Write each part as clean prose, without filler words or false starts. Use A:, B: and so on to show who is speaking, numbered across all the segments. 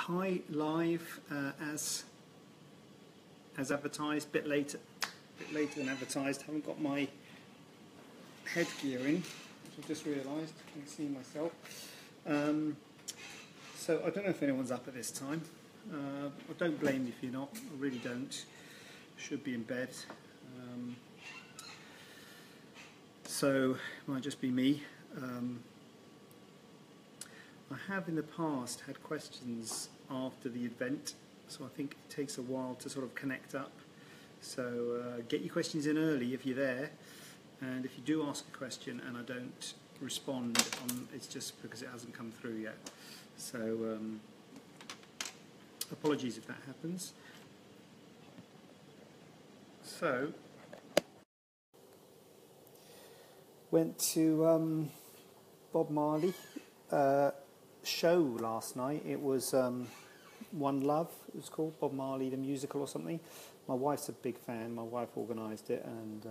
A: Hi, live as advertised, bit later than advertised. Haven't got my headgear in, which I just realised. I can see myself. So I don't know if anyone's up at this time. I don't blame you if you're not. I really don't. Should be in bed. So it might just be me. I have in the past had questions after the event, so I think it takes a while to sort of connect up. So get your questions in early if you're there, and if you do ask a question and I don't respond, it's just because it hasn't come through yet. So apologies if that happens. So went to Bob Marley show last night. It was One Love, it was called, Bob Marley the musical or something. My wife's a big fan. My wife organised it, and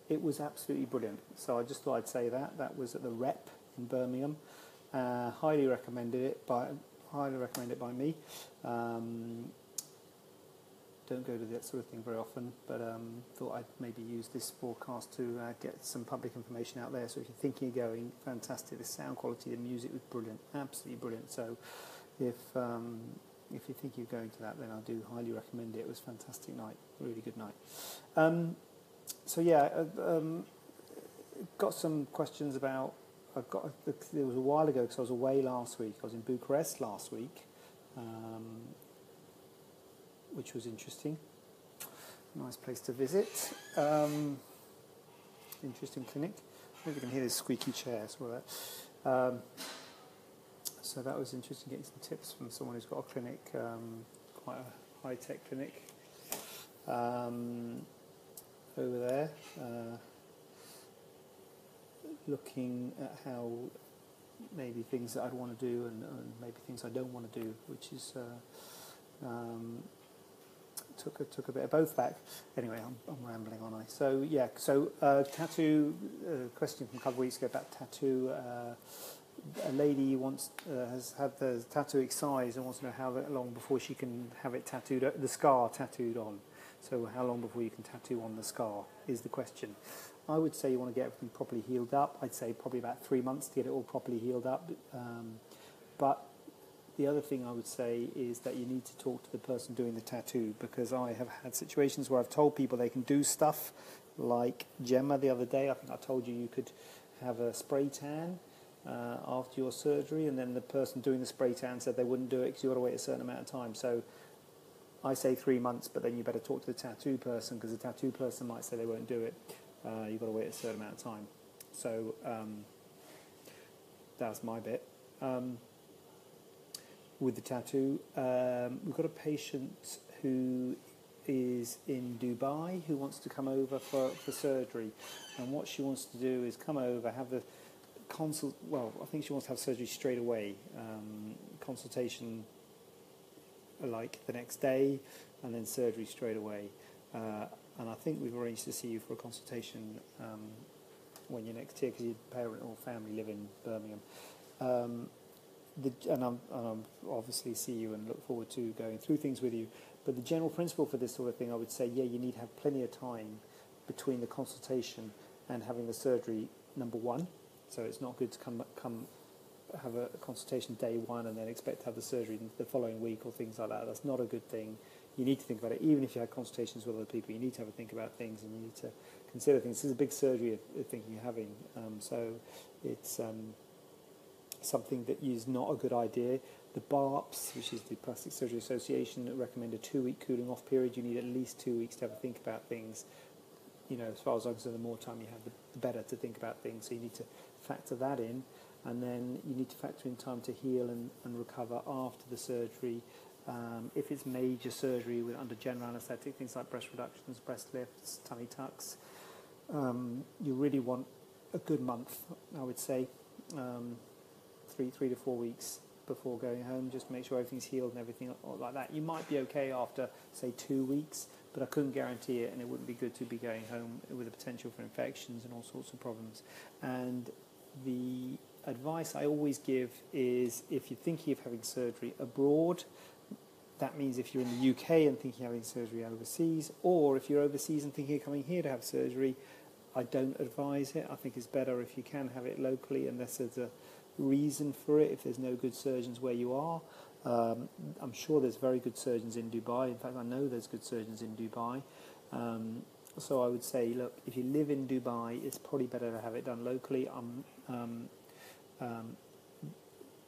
A: it was absolutely brilliant. So I just thought I'd say that was at the Rep in Birmingham. Highly recommend it by me. Don't go to that sort of thing very often, but thought I'd maybe use this broadcast to get some public information out there. So if you're thinking of going, fantastic. The sound quality, the music was brilliant, absolutely brilliant. So if you're thinking of going to that, then I do highly recommend it. It was a fantastic night, really good night. So yeah, got some questions about. It was a while ago because I was away last week. I was in Bucharest last week. Which was interesting. Nice place to visit. Interesting clinic. Maybe you can hear this squeaky chair as well. So that was interesting, getting some tips from someone who's got a clinic, quite a high-tech clinic over there. Looking at how maybe things that I'd want to do and maybe things I don't want to do, which is took a bit of both back. Anyway, I'm rambling, aren't I? So yeah, tattoo, question from a couple of weeks ago about tattoo. A lady has had the tattoo excised and wants to know how long before she can have it tattooed, the scar tattooed on. So how long before you can tattoo on the scar is the question. I would say you want to get everything properly healed up. I'd say probably about 3 months to get it all properly healed up. But the other thing I would say is that you need to talk to the person doing the tattoo, because I have had situations where I've told people they can do stuff, like Gemma the other day. I think I told you could have a spray tan after your surgery, and then the person doing the spray tan said they wouldn't do it because you've got to wait a certain amount of time. So I say 3 months, but then you better talk to the tattoo person, because the tattoo person might say they won't do it. You've got to wait a certain amount of time. So that's my bit. With the tattoo, we've got a patient who is in Dubai who wants to come over for surgery, and what she wants to do is come over, have the consult. Well, I think she wants to have surgery straight away, consultation like the next day, and then surgery straight away. And I think we've arranged to see you for a consultation when you're next here, because your parent or family live in Birmingham. And I'm obviously see you and look forward to going through things with you. But the general principle for this sort of thing, I would say, yeah, you need to have plenty of time between the consultation and having the surgery, number one. So it's not good to come have a consultation day one and then expect to have the surgery the following week or things like that. That's not a good thing. You need to think about it. Even if you had consultations with other people, you need to have a think about things, and you need to consider things. This is a big surgery of thinking of having. So it's something that is not a good idea. The BARPS, which is the Plastic Surgery Association, recommend a 2-week cooling off period. You need at least 2 weeks to have a think about things. You know, as far as I'm concerned, the more time you have, the better to think about things. So you need to factor that in, and then you need to factor in time to heal and recover after the surgery. If it's major surgery under general anaesthetic, things like breast reductions, breast lifts, tummy tucks, you really want a good month, I would say. 3 to 4 weeks before going home, just to make sure everything's healed and everything like that. You might be okay after, say, 2 weeks, but I couldn't guarantee it, and it wouldn't be good to be going home with the potential for infections and all sorts of problems. And the advice I always give is if you're thinking of having surgery abroad, that means if you're in the UK and thinking of having surgery overseas, or if you're overseas and thinking of coming here to have surgery, I don't advise it. I think it's better if you can have it locally unless there's a reason for it, if there's no good surgeons where you are. I'm sure there's very good surgeons in Dubai. In fact, I know there's good surgeons in Dubai. So I would say, look, if you live in Dubai, it's probably better to have it done locally.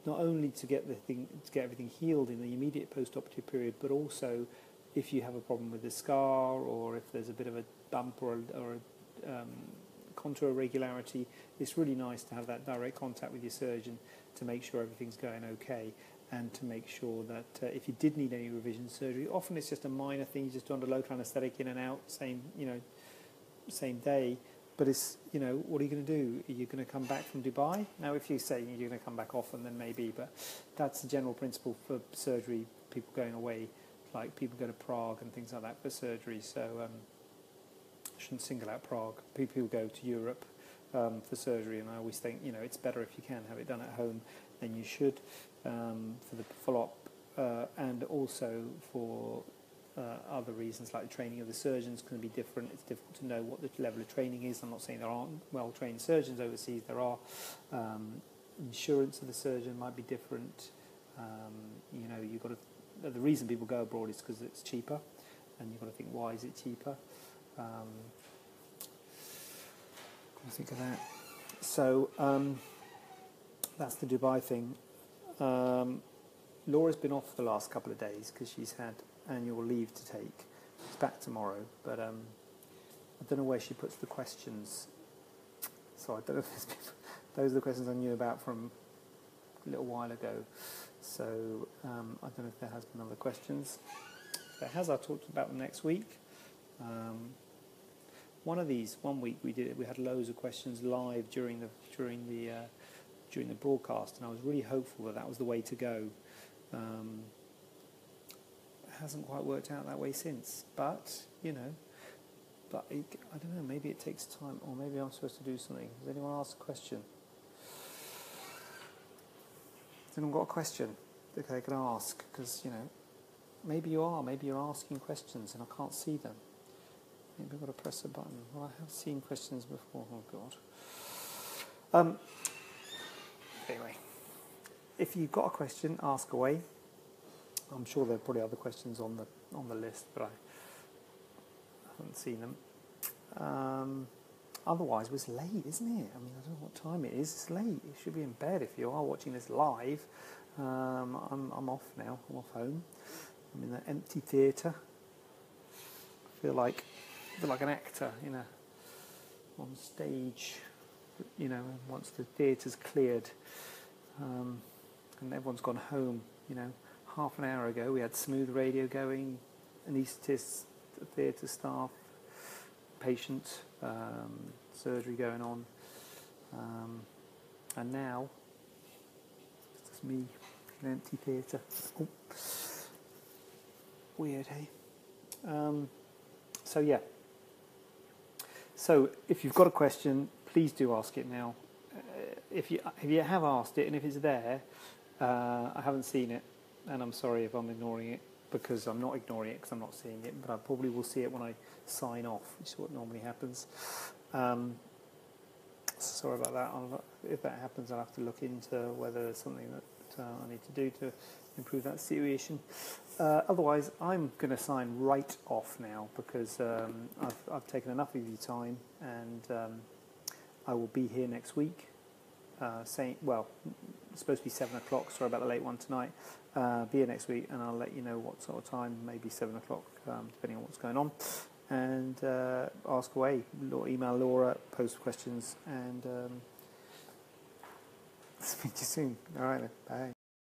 A: Not only to get everything healed in the immediate post-operative period, but also if you have a problem with the scar, or if there's a bit of a bump or a contour irregularity, it's really nice to have that direct contact with your surgeon to make sure everything's going okay, and to make sure that if you did need any revision surgery, often it's just a minor thing, you just do under local anaesthetic, in and out, same day. But it's, what are you going to do? Are you going to come back from Dubai? Now, if you say you're going to come back often, then maybe, but that's the general principle for surgery, people going away, like people go to Prague and things like that for surgery. So I shouldn't single out Prague. People go to Europe for surgery, and I always think, it's better if you can have it done at home than you should for the follow-up, and also for other reasons, like the training of the surgeons can be different. It's difficult to know what the level of training is. I'm not saying there aren't well-trained surgeons overseas. There are. Insurance of the surgeon might be different. You've got to. The reason people go abroad is because it's cheaper, and you've got to think, why is it cheaper? Got to think of that. So that's the Dubai thing. Laura's been off the last couple of days because she's had annual leave to take. She's back tomorrow, but I don't know where she puts the questions. So I don't know if those are the questions I knew about from a little while ago. So I don't know if there has been other questions. If there has, I'll talk about them next week. One week we had loads of questions live during the broadcast, and I was really hopeful that was the way to go. Hasn't quite worked out that way since, but I don't know, maybe it takes time, or maybe I'm supposed to do something. Has anyone asked a question? Has anyone got a question that they can ask? Because maybe you're asking questions and I can't see them. Maybe I've got to press a button. Well, I have seen questions before. Oh God. Anyway, if you've got a question, ask away. I'm sure there are probably other questions on the list, but I haven't seen them. Otherwise, it's late, isn't it? I mean, I don't know what time it is. It's late. You should be in bed if you are watching this live. I'm off now. I'm off home. I'm in the empty theatre. I feel like an actor on stage. Once the theatre's cleared, and everyone's gone home. Half an hour ago we had smooth radio going, anaesthetist, theatre staff, patient, surgery going on, and now it's just me in an empty theatre. Oh. Weird, hey? So if you've got a question, please do ask it now. If you have asked it, and if it's there, I haven't seen it, and I'm sorry if I'm ignoring it, because I'm not ignoring it because I'm not seeing it, but I probably will see it when I sign off, which is what normally happens. Sorry about that. If that happens, I'll have to look into whether there's something that I need to do to improve that situation. Otherwise, I'm going to sign right off now, because I've taken enough of your time, and I will be here next week. It's supposed to be 7 o'clock. Sorry about the late one tonight. Be here next week, and I'll let you know what sort of time. Maybe 7 o'clock, depending on what's going on. And ask away. Email Laura, post questions, and speak to you soon. All right then. Bye.